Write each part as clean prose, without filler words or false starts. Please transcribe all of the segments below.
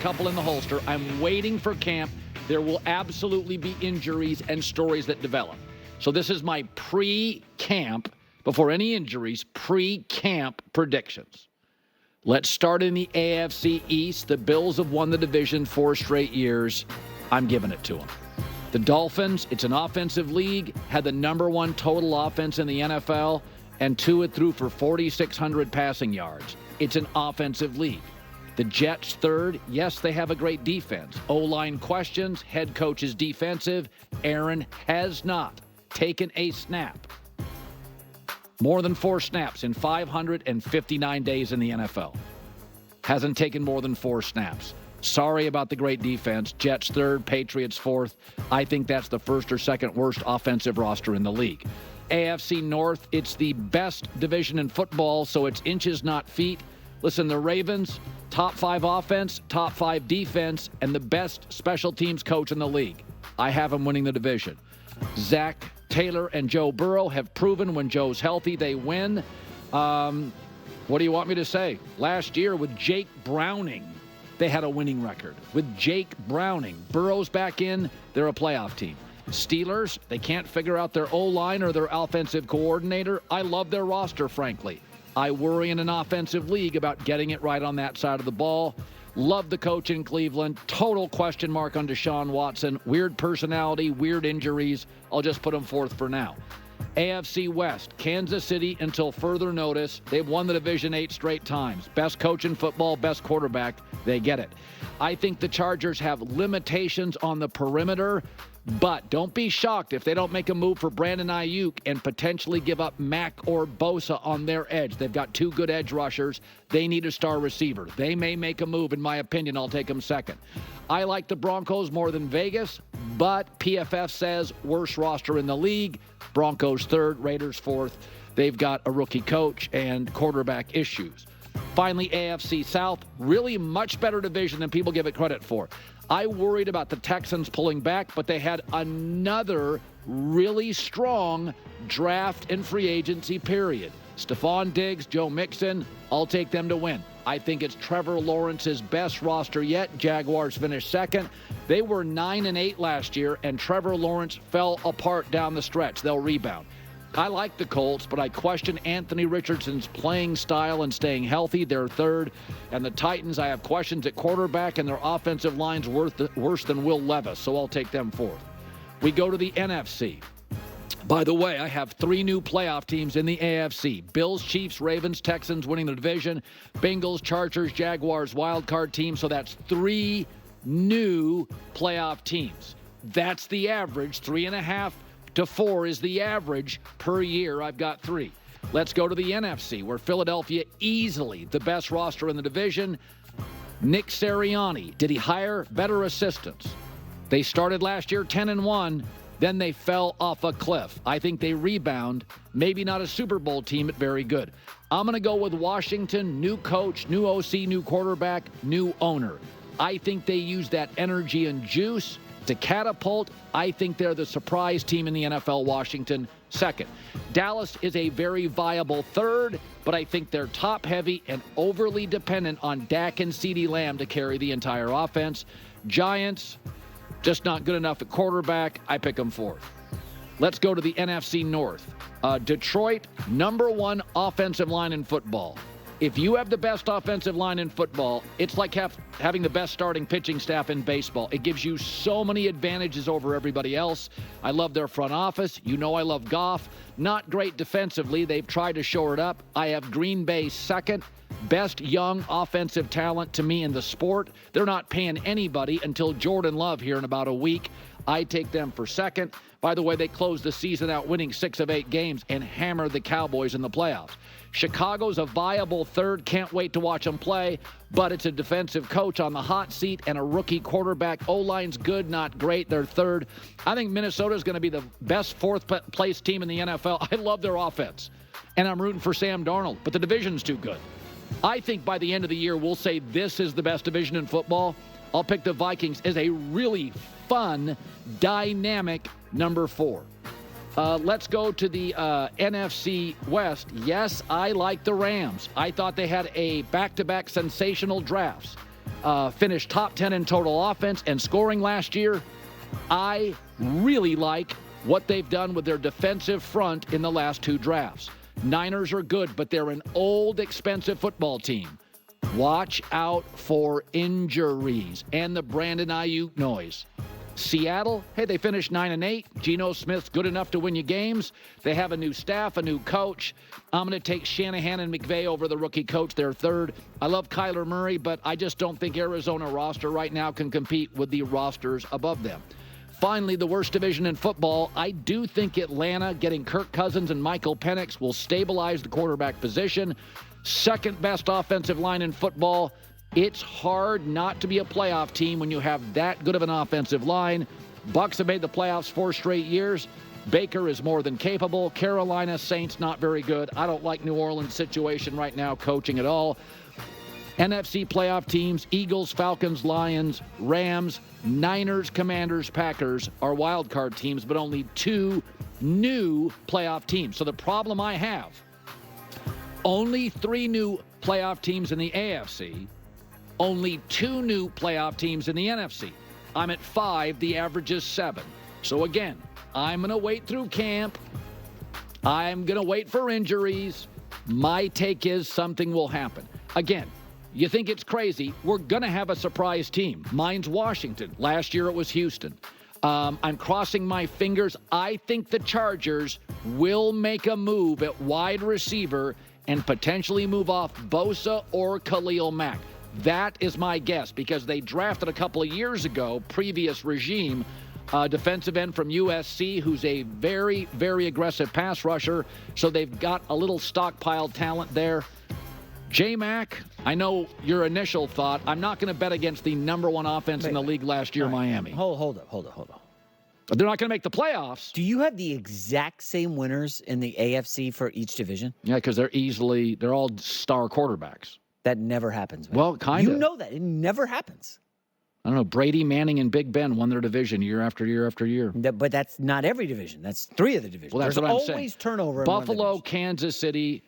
couple in the holster. I'm waiting for camp. There will absolutely be injuries and stories that develop. So this is my pre-camp, before any injuries, pre-camp predictions. Let's start in the AFC East. The Bills have won the division 4 straight years. I'm giving it to them. The Dolphins, it's an offensive league, had the #1 total offense in the NFL, and Tua threw for 4,600 passing yards. It's an offensive league. The Jets, third. Yes, they have a great defense. O-line questions. Head coach is defensive. Aaron has not taken a snap. More than 4 snaps in 559 days in the NFL. Hasn't taken more than 4 snaps. Sorry about the great defense. Jets third, Patriots fourth. I think that's the first or second worst offensive roster in the league. AFC North, it's the best division in football, so it's inches, not feet. Listen, the Ravens, top 5 offense, top 5 defense, and the best special teams coach in the league. I have them winning the division. Zach Taylor and Joe Burrow have proven when Joe's healthy, they win. What do you want me to say? Last year with Jake Browning, they had a winning record. With Jake Browning, Burrow's back in, they're a playoff team. Steelers, they can't figure out their O-line or their offensive coordinator. I love their roster, frankly. I worry in an offensive league about getting it right on that side of the ball. Love the coach in Cleveland. Total question mark on Deshaun Watson. Weird personality, weird injuries. I'll just put him fourth for now. AFC West, Kansas City until further notice. They've won the division 8 straight times. Best coach in football, best quarterback. They get it. I think the Chargers have limitations on the perimeter, but don't be shocked if they don't make a move for Brandon Ayuk and potentially give up Mack or Bosa on their edge. They've got 2 good edge rushers. They need a star receiver. They may make a move. In my opinion, I'll take them second. I like the Broncos more than Vegas, but PFF says worst roster in the league. Broncos third, Raiders fourth. They've got a rookie coach and quarterback issues. Finally, AFC South, really much better division than people give it credit for. I worried about the Texans pulling back, but they had another really strong draft and free agency period. Stephon Diggs, Joe Mixon, I'll take them to win. I think it's Trevor Lawrence's best roster yet. Jaguars finished second. They were 9-8 last year, and Trevor Lawrence fell apart down the stretch. They'll rebound. I like the Colts, but I question Anthony Richardson's playing style and staying healthy. They're third. And the Titans, I have questions at quarterback, and their offensive line's worse than Will Levis, so I'll take them fourth. We go to the NFC. By the way, I have 3 new playoff teams in the AFC. Bills, Chiefs, Ravens, Texans winning the division. Bengals, Chargers, Jaguars, wildcard team. So that's 3 new playoff teams. That's the average. 3.5 to 4 is the average per year. I've got 3. Let's go to the NFC, where Philadelphia easily the best roster in the division. Nick Sirianni, did he hire better assistants? They started last year 10-1. Then they fell off a cliff. I think they rebound. Maybe not a Super Bowl team, but very good. I'm going to go with Washington. New coach, new OC, new quarterback, new owner. I think they use that energy and juice to catapult. I think they're the surprise team in the NFL, Washington, second. Dallas is a very viable third, but I think they're top-heavy and overly dependent on Dak and CeeDee Lamb to carry the entire offense. Giants, just not good enough at quarterback. I pick them fourth. Let's go to the NFC North. Detroit, #1 offensive line in football. If you have the best offensive line in football, it's like having the best starting pitching staff in baseball. It gives you so many advantages over everybody else. I love their front office. You know I love Goff. Not great defensively. They've tried to shore it up. I have Green Bay second. Best young offensive talent to me in the sport. They're not paying anybody until Jordan Love here in about a week. I take them for second. By the way, they closed the season out winning 6 of 8 games and hammered the Cowboys in the playoffs. Chicago's a viable third. Can't wait to watch them play, but it's a defensive coach on the hot seat and a rookie quarterback. O-line's good, not great. They're third. I think Minnesota's going to be the best fourth-place team in the NFL. I love their offense, and I'm rooting for Sam Darnold, but the division's too good. I think by the end of the year, we'll say this is the best division in football. I'll pick the Vikings as a really fun, dynamic number 4. Let's go to the NFC West. Yes, I like the Rams. I thought they had a back-to-back sensational drafts. finished top 10 in total offense and scoring last year. I really like what they've done with their defensive front in the last 2 drafts. Niners are good, but they're an old, expensive football team. Watch out for injuries and the Brandon Ayuk noise. Seattle, hey, they finished 9-8. Geno Smith's good enough to win you games. They have a new staff, a new coach. I'm going to take Shanahan and McVay over the rookie coach. They're third. I love Kyler Murray, but I just don't think Arizona roster right now can compete with the rosters above them. Finally, the worst division in football. I do think Atlanta getting Kirk Cousins and Michael Penix will stabilize the quarterback position. Second best offensive line in football. It's hard not to be a playoff team when you have that good of an offensive line. Bucs have made the playoffs 4 straight years. Baker is more than capable. Carolina Saints not very good. I don't like New Orleans' situation right now, coaching at all. NFC playoff teams, Eagles, Falcons, Lions, Rams, Niners, Commanders, Packers are wild card teams, but only 2 new playoff teams. So the problem I have, only 3 new playoff teams in the AFC, only 2 new playoff teams in the NFC. I'm at 5, the average is 7. So again, I'm going to wait through camp. I'm going to wait for injuries. My take is something will happen. Again, you think it's crazy, we're going to have a surprise team. Mine's Washington. Last year it was Houston. I'm crossing my fingers. I think the Chargers will make a move at wide receiver and potentially move off Bosa or Khalil Mack. That is my guess because they drafted a couple of years ago, previous regime, defensive end from USC who's a very, very aggressive pass rusher. So they've got a little stockpiled talent there. J-Mac, I know your initial thought. I'm not going to bet against the number 1 offense in the league last year, Miami. Hold up. They're not going to make the playoffs. Do you have the exact same winners in the AFC for each division? Yeah, because they're all star quarterbacks. That never happens, man. Well, kind of. You know that. It never happens. I don't know. Brady, Manning, and Big Ben won their division year after year after year. But that's not every division. That's 3 of the divisions. Well, that's There's what I'm saying. always turnover in Buffalo, one Kansas City.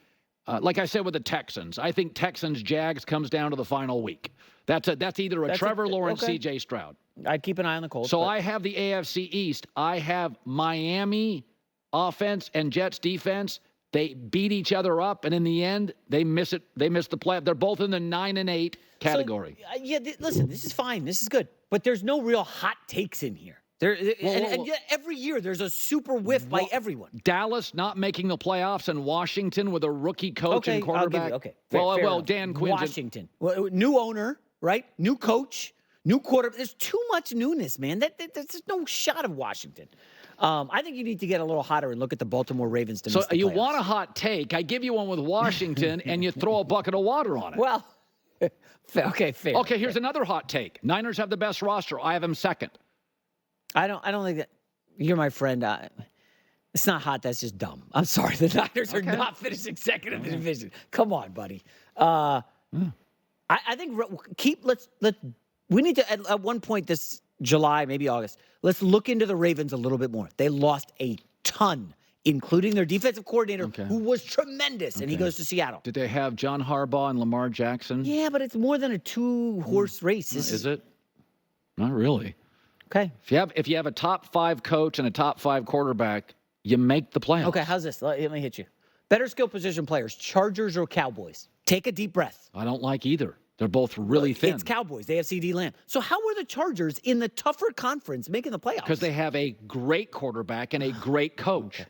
Like I said with the Texans, I think Texans-Jags comes down to the final week. That's either a Trevor Lawrence, C.J. Stroud. I'd keep an eye on the Colts. So I have the AFC East. I have Miami offense and Jets defense. They beat each other up, and in the end, they miss it. They miss the play. They're both in the 9-8 category. So, listen, this is fine. This is good. But there's no real hot takes in here. And yet every year there's a super whiff by everyone. Dallas not making the playoffs and Washington with a rookie coach and quarterback. Fair Dan Quinn. Washington. New owner, right? New coach, new quarterback. There's too much newness, man. There's no shot of Washington. I think you need to get a little hotter and look at the Baltimore Ravens to miss the playoffs. So you want a hot take. I give you one with Washington, and you throw a bucket of water on it. Well, okay, fair. Okay, here's another hot take. Niners have the best roster. I have them second. I don't think that you're my friend. It's not hot. That's just dumb. I'm sorry. The Niners are not finishing second in the division. Come on, buddy. I think we need to at one point this July, maybe August. Let's look into the Ravens a little bit more. They lost a ton, including their defensive coordinator, who was tremendous, and he goes to Seattle. Did they have John Harbaugh and Lamar Jackson? Yeah, but it's more than a 2-horse race. Is it? Not really. Okay. If you have a top 5 coach and a top 5 quarterback, you make the playoffs. Okay, how's this? Let me hit you. Better skill position players, Chargers or Cowboys? Take a deep breath. I don't like either. They're both really thin. It's Cowboys. They have CeeDee Lamb. So how are the Chargers in the tougher conference making the playoffs? Because they have a great quarterback and a great coach. Okay.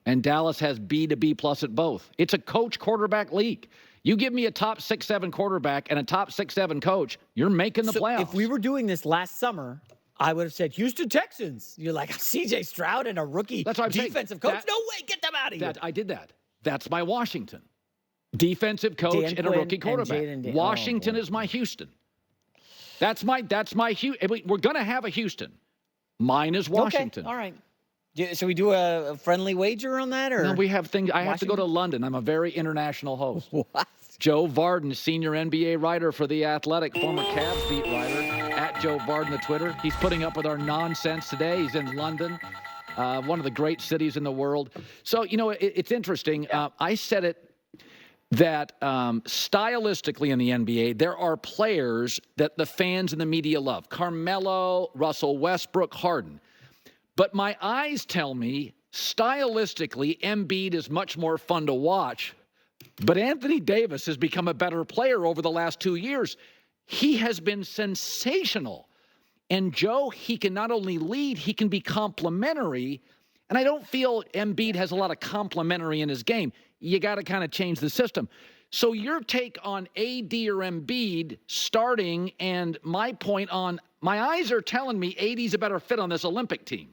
And Dallas has B to B plus at both. It's a coach-quarterback league. You give me a top 6-7 quarterback and a top 6-7 coach, you're making the playoffs. If we were doing this last summer, I would have said Houston Texans. You're like C.J. Stroud and a rookie defensive coach. No way, get them out of here. I did that. That's my Washington. Defensive coach and a rookie quarterback. Washington is my Houston. That's my Houston. We're going to have a Houston. Mine is Washington. Okay, all right. Should we do a friendly wager on that? Or no, we have things. I have to go to London. I'm a very international host. What? Joe Varden, senior NBA writer for The Athletic, former Cavs beat writer, at Joe Varden, the Twitter. He's putting up with our nonsense today. He's in London, one of the great cities in the world. So, it's interesting. I said it. that stylistically in the NBA, there are players that the fans and the media love. Carmelo, Russell Westbrook, Harden. But my eyes tell me, stylistically, Embiid is much more fun to watch. But Anthony Davis has become a better player over the last 2 years. He has been sensational. And Joe, he can not only lead, he can be complimentary. And I don't feel Embiid has a lot of complimentary in his game. You got to kind of change the system. So your take on AD or Embiid starting, and my point on, my eyes are telling me AD's a better fit on this Olympic team.